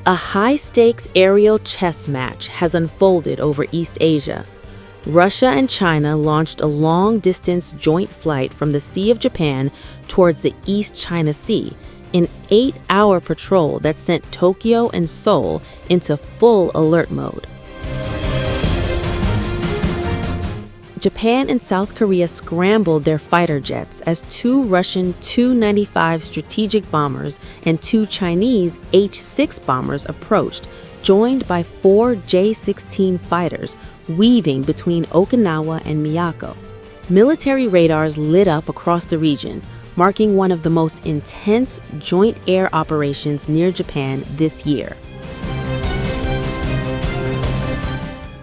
A high-stakes aerial chess match has unfolded over East Asia. Russia and China launched a long-distance joint flight from the Sea of Japan towards the East China Sea, an 8-hour patrol that sent Tokyo and Seoul into full alert mode. Japan and South Korea scrambled their fighter jets as 2 Russian Tu-95 strategic bombers and 2 Chinese H-6 bombers approached, joined by 4 J-16 fighters weaving between Okinawa and Miyako. Military radars lit up across the region, marking one of the most intense joint air operations near Japan this year.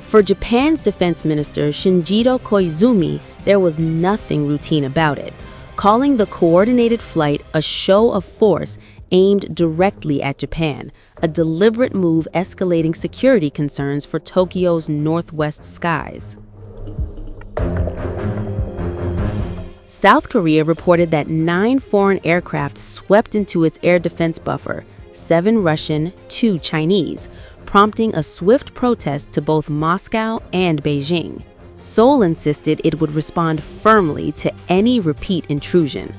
For Japan's defense minister Shinjiro Koizumi, there was nothing routine about it, calling the coordinated flight a show of force aimed directly at Japan, a deliberate move escalating security concerns for Tokyo's northwest skies. South Korea reported that 9 foreign aircraft swept into its air defense buffer, 7 Russian, 2 Chinese, prompting a swift protest to both Moscow and Beijing. Seoul insisted it would respond firmly to any repeat intrusion.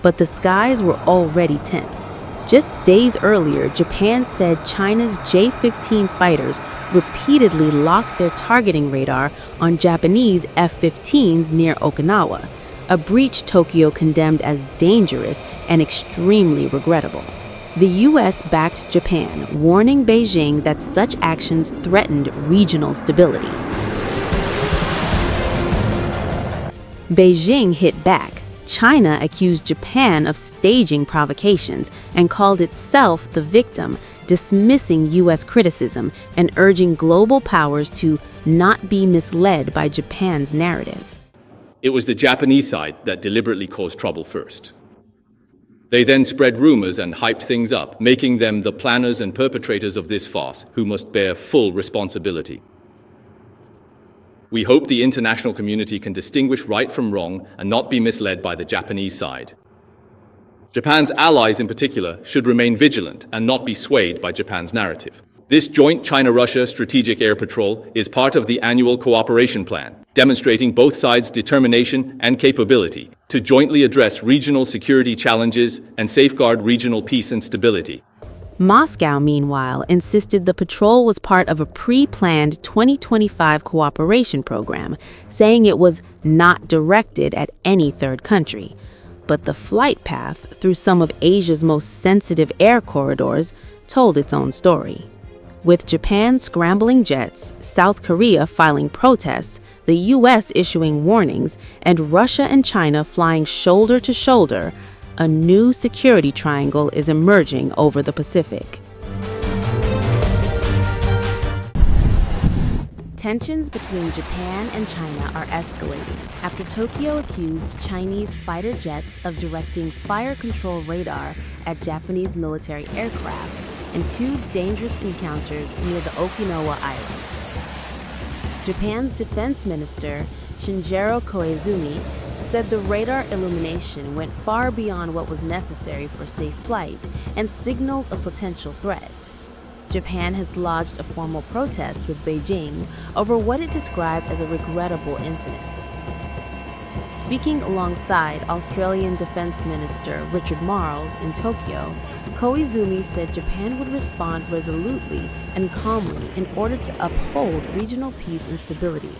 But the skies were already tense. Just days earlier, Japan said China's J-15 fighters repeatedly locked their targeting radar on Japanese F-15s near Okinawa, a breach Tokyo condemned as dangerous and extremely regrettable. The U.S. backed Japan, warning Beijing that such actions threatened regional stability. Beijing hit back. China accused Japan of staging provocations and called itself the victim, dismissing U.S. criticism and urging global powers to not be misled by Japan's narrative. It was the Japanese side that deliberately caused trouble first. They then spread rumors and hyped things up, making them the planners and perpetrators of this farce, who must bear full responsibility. We hope the international community can distinguish right from wrong and not be misled by the Japanese side. Japan's allies in particular should remain vigilant and not be swayed by Japan's narrative. This joint China-Russia strategic air patrol is part of the annual cooperation plan, demonstrating both sides' determination and capability to jointly address regional security challenges and safeguard regional peace and stability. Moscow, meanwhile, insisted the patrol was part of a pre-planned 2025 cooperation program, saying it was not directed at any third country. But the flight path through some of Asia's most sensitive air corridors told its own story. With Japan scrambling jets, South Korea filing protests, the U.S. issuing warnings, and Russia and China flying shoulder to shoulder, a new security triangle is emerging over the Pacific. Tensions between Japan and China are escalating after Tokyo accused Chinese fighter jets of directing fire control radar at Japanese military aircraft in 2 dangerous encounters near the Okinawa Islands. Japan's defense minister, Shinjiro Koizumi, said the radar illumination went far beyond what was necessary for safe flight and signaled a potential threat. Japan has lodged a formal protest with Beijing over what it described as a regrettable incident. Speaking alongside Australian Defence Minister Richard Marles in Tokyo, Koizumi said Japan would respond resolutely and calmly in order to uphold regional peace and stability.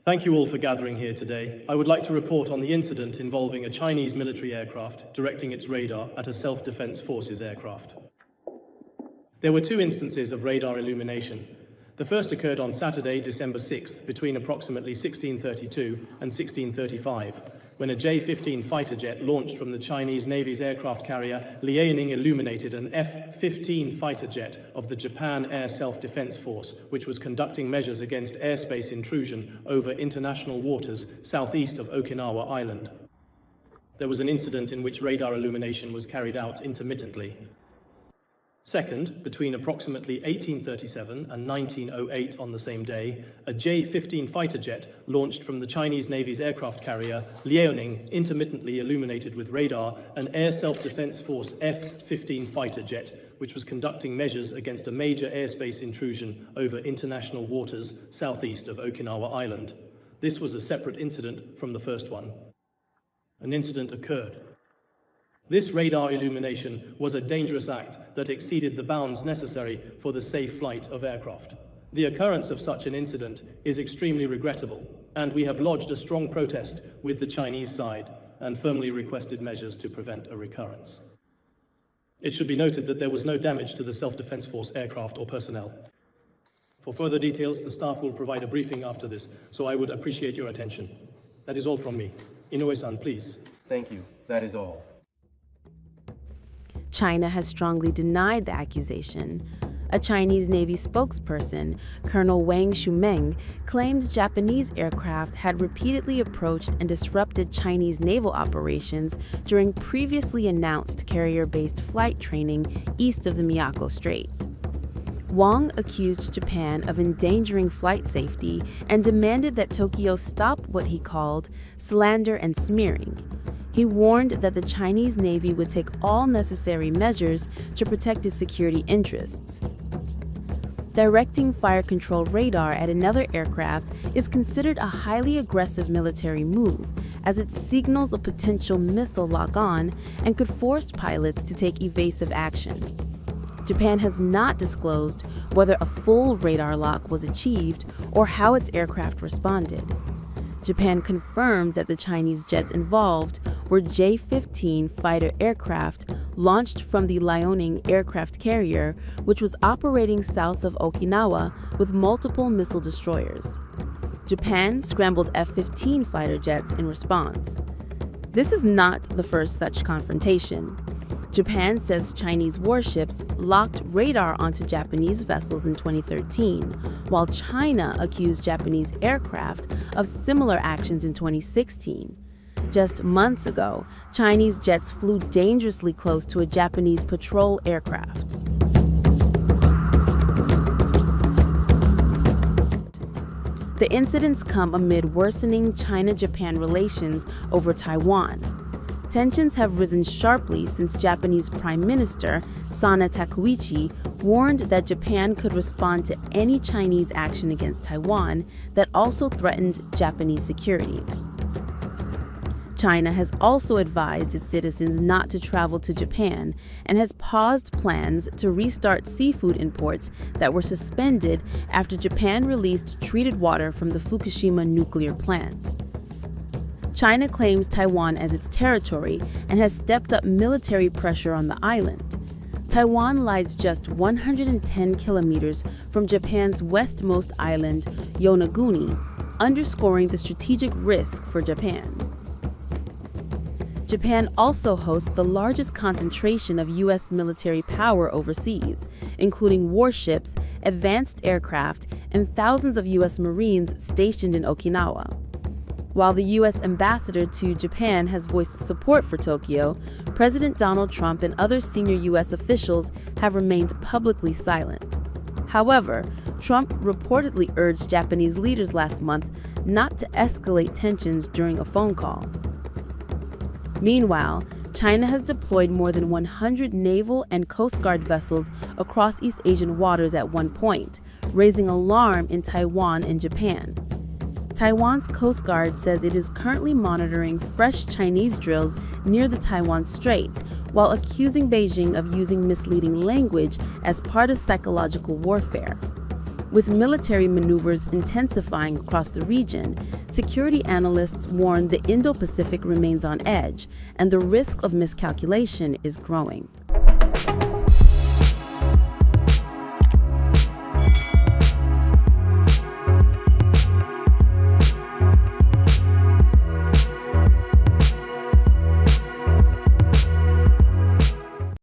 Thank you all for gathering here today. I would like to report on the incident involving a Chinese military aircraft directing its radar at a self-defense forces aircraft. There were 2 instances of radar illumination. The first occurred on Saturday, December 6th, between approximately 16:32 and 16:35, when a J-15 fighter jet launched from the Chinese Navy's aircraft carrier Liaoning illuminated an F-15 fighter jet of the Japan Air Self-Defense Force, which was conducting measures against airspace intrusion over international waters southeast of Okinawa Island. There was an incident in which radar illumination was carried out intermittently. Second, between approximately 1837 and 1908 on the same day, a J-15 fighter jet launched from the Chinese Navy's aircraft carrier Liaoning, intermittently illuminated with radar, an Air Self-Defense Force F-15 fighter jet, which was conducting measures against a major airspace intrusion over international waters southeast of Okinawa Island. This was a separate incident from the first one. An incident occurred. This radar illumination was a dangerous act that exceeded the bounds necessary for the safe flight of aircraft. The occurrence of such an incident is extremely regrettable, and we have lodged a strong protest with the Chinese side and firmly requested measures to prevent a recurrence. It should be noted that there was no damage to the Self-Defense Force aircraft or personnel. For further details, the staff will provide a briefing after this, so I would appreciate your attention. That is all from me. Inoue-san, please. Thank you. That is all. China has strongly denied the accusation. A Chinese Navy spokesperson, Colonel Wang Shumeng, claimed Japanese aircraft had repeatedly approached and disrupted Chinese naval operations during previously announced carrier-based flight training east of the Miyako Strait. Wang accused Japan of endangering flight safety and demanded that Tokyo stop what he called slander and smearing. He warned that the Chinese Navy would take all necessary measures to protect its security interests. Directing fire control radar at another aircraft is considered a highly aggressive military move, as it signals a potential missile lock-on and could force pilots to take evasive action. Japan has not disclosed whether a full radar lock was achieved or how its aircraft responded. Japan confirmed that the Chinese jets involved were J-15 fighter aircraft launched from the Liaoning aircraft carrier, which was operating south of Okinawa with multiple missile destroyers. Japan scrambled F-15 fighter jets in response. This is not the first such confrontation. Japan says Chinese warships locked radar onto Japanese vessels in 2013, while China accused Japanese aircraft of similar actions in 2016. Just months ago, Chinese jets flew dangerously close to a Japanese patrol aircraft. The incidents come amid worsening China-Japan relations over Taiwan. Tensions have risen sharply since Japanese Prime Minister Sana Takeuchi warned that Japan could respond to any Chinese action against Taiwan that also threatened Japanese security. China has also advised its citizens not to travel to Japan and has paused plans to restart seafood imports that were suspended after Japan released treated water from the Fukushima nuclear plant. China claims Taiwan as its territory and has stepped up military pressure on the island. Taiwan lies just 110 kilometers from Japan's westmost island, Yonaguni, underscoring the strategic risk for Japan. Japan also hosts the largest concentration of U.S. military power overseas, including warships, advanced aircraft, and thousands of U.S. Marines stationed in Okinawa. While the U.S. ambassador to Japan has voiced support for Tokyo, President Donald Trump and other senior U.S. officials have remained publicly silent. However, Trump reportedly urged Japanese leaders last month not to escalate tensions during a phone call. Meanwhile, China has deployed more than 100 naval and Coast Guard vessels across East Asian waters at one point, raising alarm in Taiwan and Japan. Taiwan's Coast Guard says it is currently monitoring fresh Chinese drills near the Taiwan Strait, while accusing Beijing of using misleading language as part of psychological warfare. With military maneuvers intensifying across the region, security analysts warn the Indo-Pacific remains on edge, and the risk of miscalculation is growing.